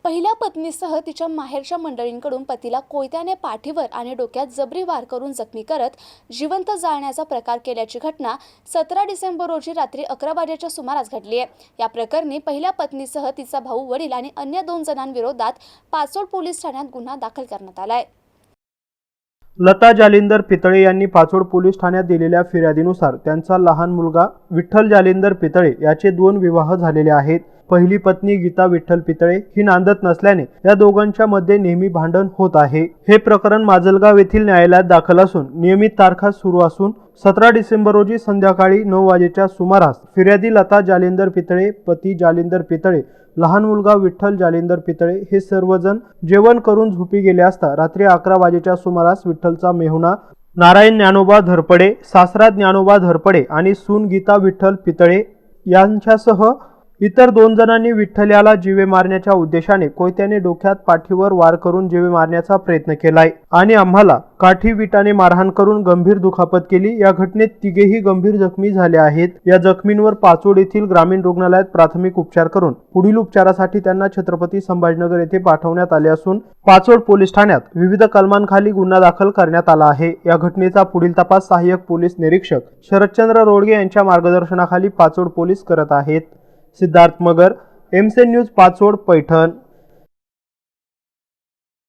पहिल्या पत्नीसह तिच्या माहेरच्या मंडळींकडून पतीला कोयत्याने पाठीवर आणि डोक्यात जबरी वार करून जखमी करत जिवंत जाळण्याचा प्रकार केल्याची घटना 17 डिसेंबर रोजी रात्री 11 वाजेच्या सुमारास घडली आहे। या प्रकरणी पहिल्या पत्नीसह तिचा भाऊ, वडील आणि अन्य 2 जणांविरोधात पाचोड पोलीस ठाण्यात गुन्हा दाखल करण्यात आला आहे। लता जालिंदर पितळे यांनी पाचोड पोलीस ठाण्यात दिलेल्या फिर्यादीनुसार त्यांचा लहान मुलगा विठ्ठल जालिंदर पितळे याचे 2 विवाह झालेले आहेत। पहिली पत्नी गीता विठ्ठल पितळे ही नांदत नसल्याने या दोघांच्या मध्ये नेहमी भांडण होत आहे। हे प्रकरण माजलगाव येथील न्यायालयात दाखल असून नियमित तारखा सुरू असून 17 डिसेंबर रोजी संध्याकाळी 9 वाजेच्या सुमारास फिर्यादी लता जालिंदर पितळे, पती जालिंदर पितळे, लहान मुलगा विठ्ठल जालिंदर पितळे हे सर्वजण जेवण करून झोपी गेले असता रात्री 11 वाजेच्या सुमारास विठ्ठलचा मेहुणा नारायण ज्ञानोबा धरपडे, सासरा ज्ञानोबा धरपडे आणि सून गीता विठ्ठल पितळे यांच्यासह इतर 2 जणांनी विठ्ठल याला जीवे मारण्याच्या उद्देशाने कोयत्याने डोक्यात पाठीवर वार करून जीवे मारण्याचा प्रयत्न केलाय आणि आम्हाला काठी विटाने मारहाण करून गंभीर दुखापत केली। या घटनेत तिघेही गंभीर जखमी झाले आहेत। या जखमींवर पाचोड येथील ग्रामीण रुग्णालयात प्राथमिक उपचार करून पुढील उपचारासाठी त्यांना छत्रपती संभाजीनगर येथे पाठवण्यात आले असून पाचोड पोलीस ठाण्यात विविध कलमांखाली गुन्हा दाखल करण्यात आला आहे। या घटनेचा पुढील तपास सहाय्यक पोलीस निरीक्षक शरदचंद्र रोडगे यांच्या मार्गदर्शनाखाली पाचोड पोलीस करत आहेत। सिद्धार्थ मगर, एमसी न्यूज, पाचोड, पैठण।